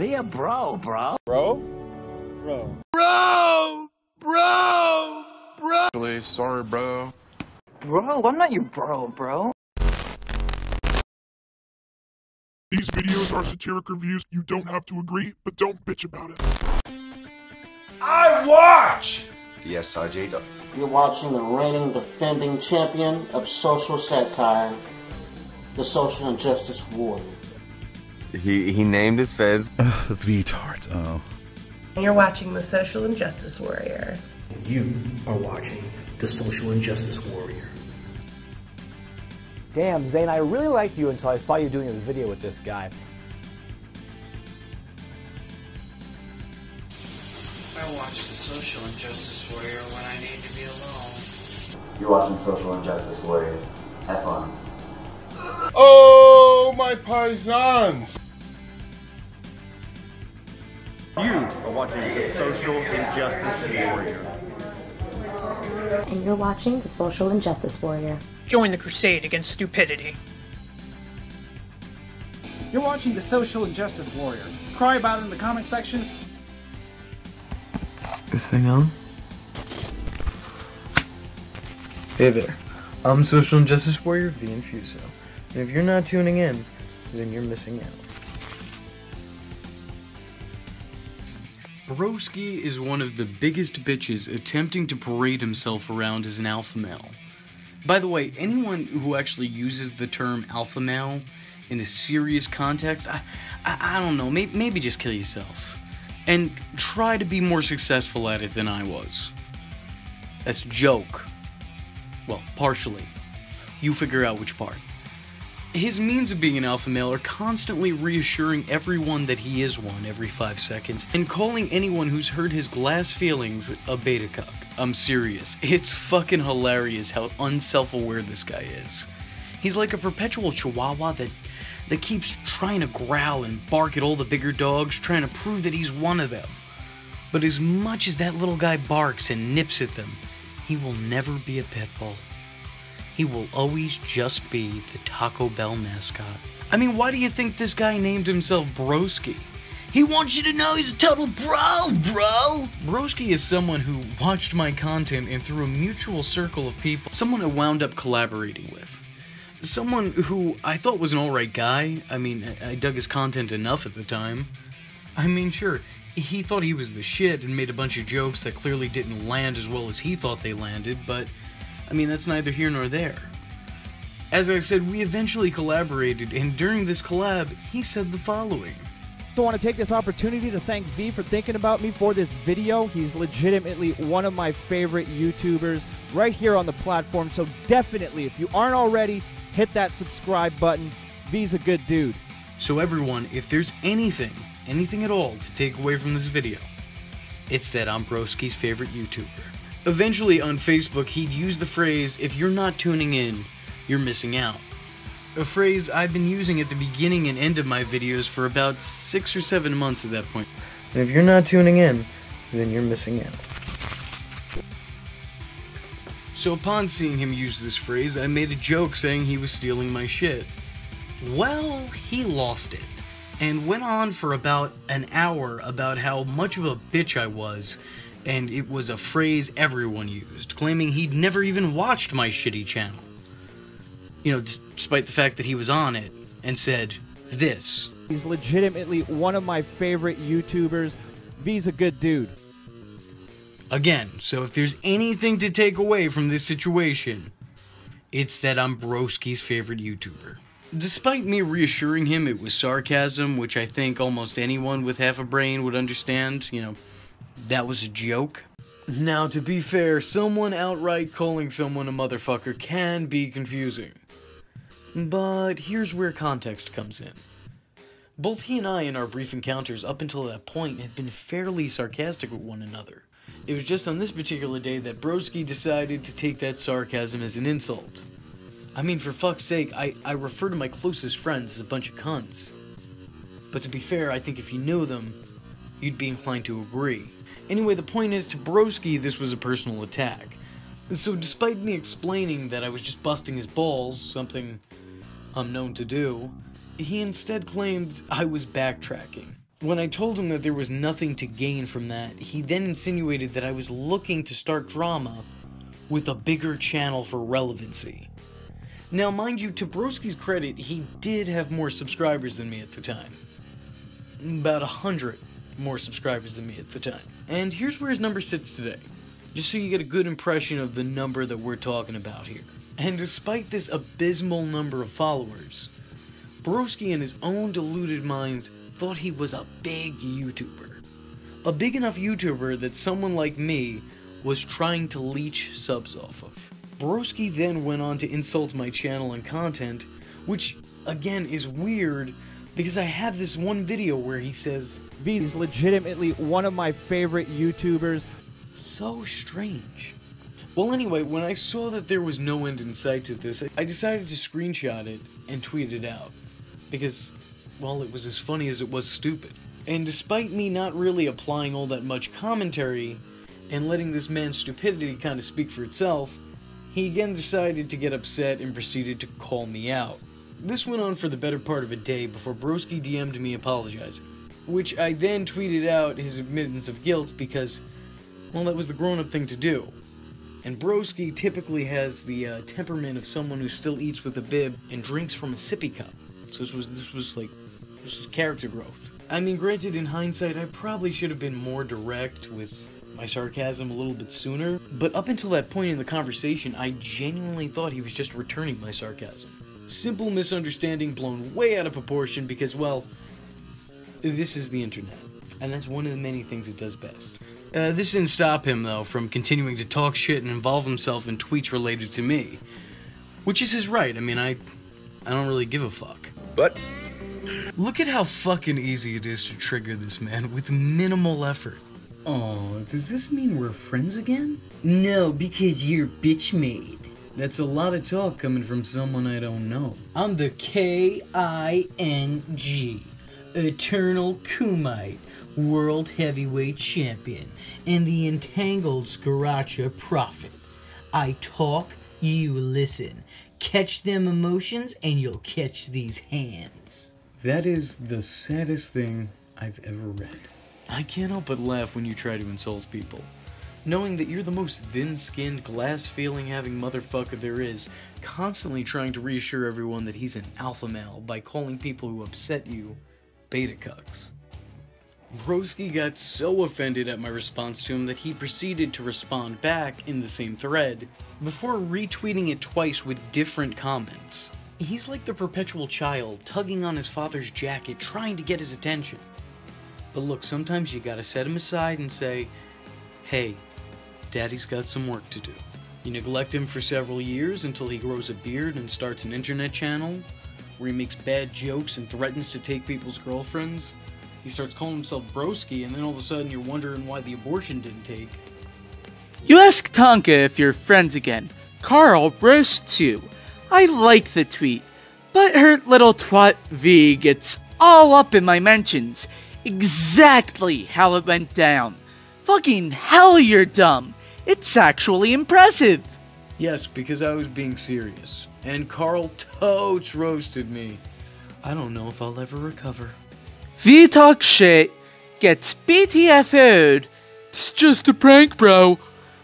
Be a bro, bro. Bro? Bro. Bro! Bro! Bro! Really sorry, bro. Bro, I'm not your bro. These videos are satiric reviews. You don't have to agree, but don't bitch about it. I watch! The Sijw. You're watching the reigning defending champion of social satire, the social injustice warrior. He named his feds. Retard, oh. You're watching the social injustice warrior. You are watching the social injustice warrior. Damn, Zane, I really liked you until I saw you doing a video with this guy. I watch the social injustice warrior when I need to be alone. You're watching social injustice warrior. Have fun. Oh, my paisans! You are watching the social injustice warrior. And you're watching the social injustice warrior. Join the crusade against stupidity. You're watching the social injustice warrior. Cry about it in the comment section. This thing on? Hey there, I'm social injustice warrior V Infuso. And if you're not tuning in, then you're missing out. Broski is one of the biggest bitches attempting to parade himself around as an alpha male. By the way, anyone who actually uses the term alpha male in a serious context, I don't know, maybe just kill yourself. And try to be more successful at it than I was. That's a joke. Well, partially. You figure out which part. His means of being an alpha male are constantly reassuring everyone that he is one every 5 seconds, and calling anyone who's hurt his glass feelings a beta cuck. I'm serious. It's fucking hilarious how unself-aware this guy is. He's like a perpetual chihuahua that keeps trying to growl and bark at all the bigger dogs, trying to prove that he's one of them. But as much as that little guy barks and nips at them, he will never be a pit bull. He will always just be the Taco Bell mascot. I mean, why do you think this guy named himself Broski? He wants you to know he's a total bro! Broski is someone who watched my content and through a mutual circle of people, someone I wound up collaborating with. Someone who I thought was an alright guy. I mean, I dug his content enough at the time. I mean, sure, he thought he was the shit and made a bunch of jokes that clearly didn't land as well as he thought they landed, but I mean, that's neither here nor there. As I said, we eventually collaborated, and during this collab, he said the following. I want to take this opportunity to thank V for thinking about me for this video. He's legitimately one of my favorite YouTubers right here on the platform, so definitely, if you aren't already, hit that subscribe button. V's a good dude. So everyone, if there's anything at all to take away from this video, it's that I'm Broski's favorite YouTuber. Eventually on Facebook, he'd use the phrase, if you're not tuning in, you're missing out. A phrase I've been using at the beginning and end of my videos for about 6 or 7 months at that point. And if you're not tuning in, then you're missing out. So upon seeing him use this phrase, I made a joke saying he was stealing my shit. Well, he lost it, and went on for about an hour about how much of a bitch I was, and it was a phrase everyone used, claiming he'd never even watched my shitty channel. You know, despite the fact that he was on it, and said this. He's legitimately one of my favorite YouTubers. V's a good dude. Again, so if there's anything to take away from this situation, it's that I'm Broski's favorite YouTuber. Despite me reassuring him it was sarcasm, which I think almost anyone with half a brain would understand, you know, that was a joke. Now, to be fair, someone outright calling someone a motherfucker can be confusing. But here's where context comes in. Both he and I, in our brief encounters up until that point, had been fairly sarcastic with one another. It was just on this particular day that Broski decided to take that sarcasm as an insult. I mean, for fuck's sake, I refer to my closest friends as a bunch of cunts. But to be fair, I think if you knew them, you'd be inclined to agree. Anyway, the point is, to Broski, this was a personal attack. So despite me explaining that I was just busting his balls, something I'm known to do, he instead claimed I was backtracking. When I told him that there was nothing to gain from that, he then insinuated that I was looking to start drama with a bigger channel for relevancy. Now, mind you, to Broski's credit, he did have more subscribers than me at the time. About 100 more subscribers than me at the time. And here's where his number sits today, just so you get a good impression of the number that we're talking about here. And despite this abysmal number of followers, Broski in his own deluded mind thought he was a big YouTuber. A big enough YouTuber that someone like me was trying to leech subs off of. Broski then went on to insult my channel and content, which, again, is weird, because I have this one video where he says, V is legitimately one of my favorite YouTubers. So strange. Well, anyway, when I saw that there was no end in sight to this, I decided to screenshot it and tweet it out. Because, well, it was as funny as it was stupid. And despite me not really applying all that much commentary, and letting this man's stupidity kind of speak for itself, he again decided to get upset and proceeded to call me out. This went on for the better part of a day before Broski DM'd me apologizing, which I then tweeted out his admittance of guilt because, well, that was the grown-up thing to do. And Broski typically has the temperament of someone who still eats with a bib and drinks from a sippy cup. So this was character growth. I mean, granted, in hindsight, I probably should have been more direct with my sarcasm a little bit sooner, but up until that point in the conversation, I genuinely thought he was just returning my sarcasm. Simple misunderstanding blown way out of proportion because, well, this is the internet, and that's one of the many things it does best. This didn't stop him, though, from continuing to talk shit and involve himself in tweets related to me, which is his right. I mean, I don't really give a fuck. But look at how fucking easy it is to trigger this man with minimal effort. Oh, does this mean we're friends again? No, because you're bitch-made. That's a lot of talk coming from someone I don't know. I'm the King, Eternal Kumite, World Heavyweight Champion, and the Entangled Sriracha Prophet. I talk, you listen. Catch them emotions, and you'll catch these hands. That is the saddest thing I've ever read. I can't help but laugh when you try to insult people, knowing that you're the most thin-skinned, glass-feeling-having motherfucker there is, constantly trying to reassure everyone that he's an alpha male by calling people who upset you beta cucks. Broski got so offended at my response to him that he proceeded to respond back in the same thread, before retweeting it twice with different comments. He's like the perpetual child, tugging on his father's jacket, trying to get his attention. But look, sometimes you gotta set him aside and say, hey, Daddy's got some work to do. You neglect him for several years until he grows a beard and starts an internet channel, where he makes bad jokes and threatens to take people's girlfriends. He starts calling himself Broski, and then all of a sudden you're wondering why the abortion didn't take. You ask Tonka if you're friends again. Carl roasts you. I like the tweet, but her little twat V gets all up in my mentions. Exactly how it went down. Fucking hell, you're dumb. It's actually impressive. Yes, because I was being serious. And Carl totes roasted me. I don't know if I'll ever recover. V talks shit, gets BTFO'd. It's just a prank, bro.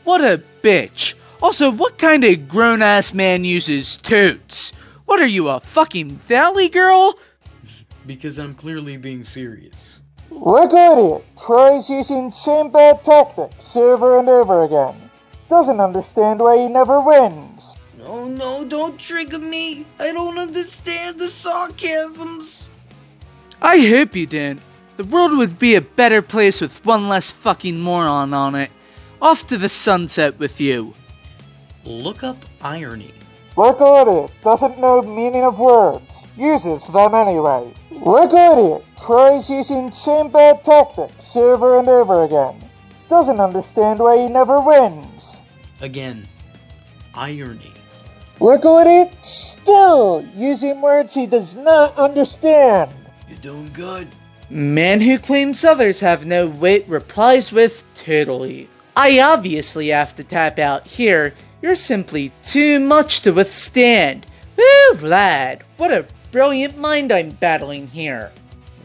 What a bitch. Also, what kind of grown-ass man uses totes? What are you, a fucking valley girl? Because I'm clearly being serious. Look at it! Tries using same bad tactics over and over again. Doesn't understand why he never wins. No, don't trigger me. I don't understand the sarcasms. I hope you didn't. The world would be a better place with one less fucking moron on it. Off to the sunset with you. Look up irony. Look at it! Doesn't know the meaning of words. Uses them anyway. Look at it! Tries using same bad tactics over and over again. Doesn't understand why he never wins. Again, irony. Look at it! Still using words he does not understand. You're doing good. Man who claims others have no wit replies with totally. I obviously have to tap out here. You're simply too much to withstand. Woo, lad. What a brilliant mind I'm battling here.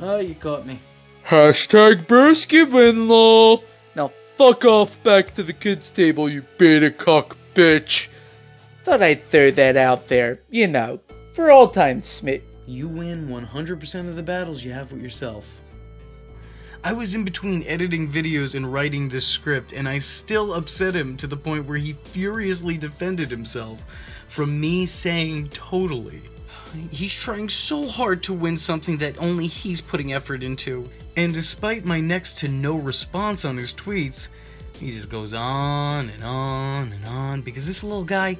Oh, you caught me. Hashtag Broski win, lol. Now fuck off back to the kids' table, you beta cock bitch. Thought I'd throw that out there, you know, for old time's sake. You win 100% of the battles you have with yourself. I was in between editing videos and writing this script, and I still upset him to the point where he furiously defended himself from me saying totally. He's trying so hard to win something that only he's putting effort into, and despite my next to no response on his tweets, he just goes on and on and on, because this little guy,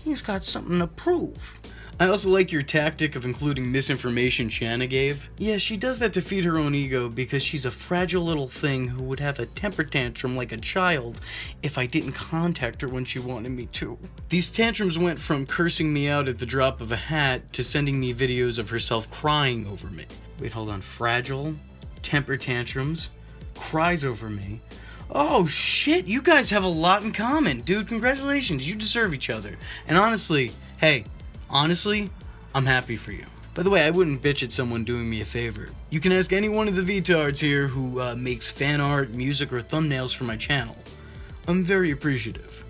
he's got something to prove. I also like your tactic of including misinformation Shanna gave. Yeah, she does that to feed her own ego because she's a fragile little thing who would have a temper tantrum like a child if I didn't contact her when she wanted me to. These tantrums went from cursing me out at the drop of a hat to sending me videos of herself crying over me. Wait, hold on. Fragile, temper tantrums, cries over me. Oh shit, you guys have a lot in common. Dude, congratulations, you deserve each other. And honestly, hey, honestly, I'm happy for you. By the way, I wouldn't bitch at someone doing me a favor. You can ask any one of the VTards here who makes fan art, music, or thumbnails for my channel. I'm very appreciative.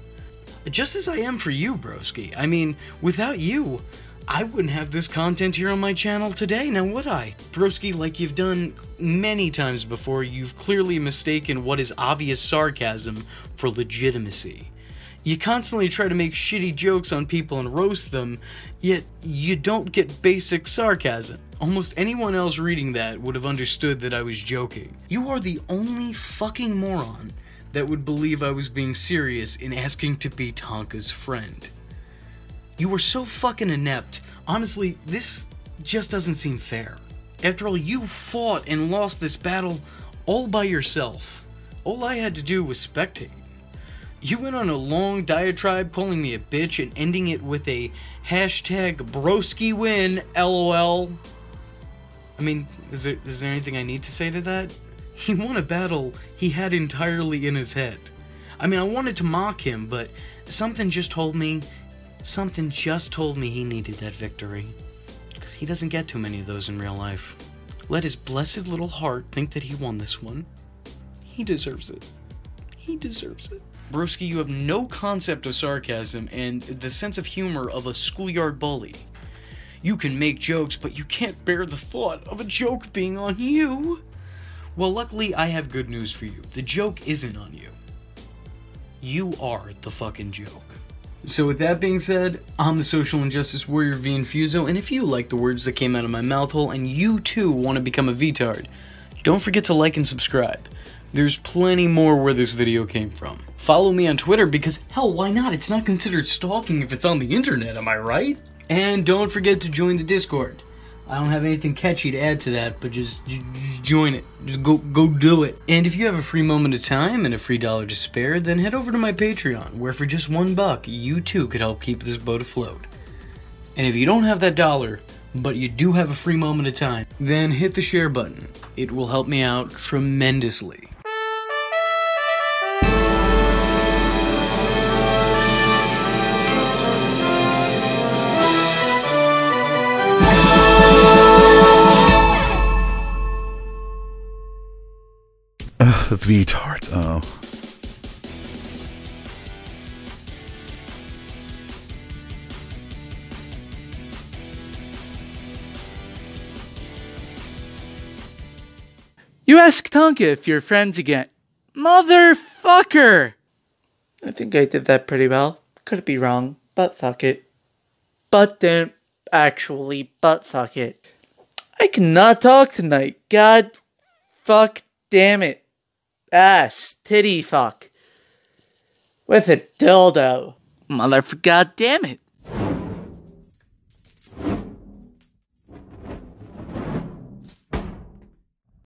Just as I am for you, Broski. I mean, without you, I wouldn't have this content here on my channel today, now would I? Broski, like you've done many times before, you've clearly mistaken what is obvious sarcasm for legitimacy. You constantly try to make shitty jokes on people and roast them, yet you don't get basic sarcasm. Almost anyone else reading that would have understood that I was joking. You are the only fucking moron that would believe I was being serious in asking to be Tonka's friend. You were so fucking inept. Honestly, this just doesn't seem fair. After all, you fought and lost this battle all by yourself. All I had to do was spectate. You went on a long diatribe calling me a bitch and ending it with a hashtag Broski win, LOL. I mean, is there anything I need to say to that? He won a battle he had entirely in his head. I mean, I wanted to mock him, but something just told me he needed that victory. Because he doesn't get too many of those in real life. Let his blessed little heart think that he won this one. He deserves it. He deserves it. Broski, you have no concept of sarcasm and the sense of humor of a schoolyard bully. You can make jokes, but you can't bear the thought of a joke being on you. Well, luckily, I have good news for you. The joke isn't on you. You are the fucking joke. So with that being said, I'm the Social Injustice Warrior V Infuso, and if you like the words that came out of my mouth hole and you too want to become a VTard, don't forget to like and subscribe. There's plenty more where this video came from. Follow me on Twitter because, hell, why not? It's not considered stalking if it's on the internet, am I right? And don't forget to join the Discord. I don't have anything catchy to add to that, but just join it. Just go do it. And if you have a free moment of time and a free $1 to spare, then head over to my Patreon, where for just $1, you too could help keep this boat afloat. And if you don't have that $1, but you do have a free moment of time, then hit the share button. It will help me out tremendously. VTart, oh. You ask Tonka if you're friends again. Motherfucker! I think I did that pretty well. Could be wrong, but fuck it. But don't actually, but fuck it. I cannot talk tonight. God fuck damn it. Ass, titty fuck. With a dildo. Motherfucker, god damn it.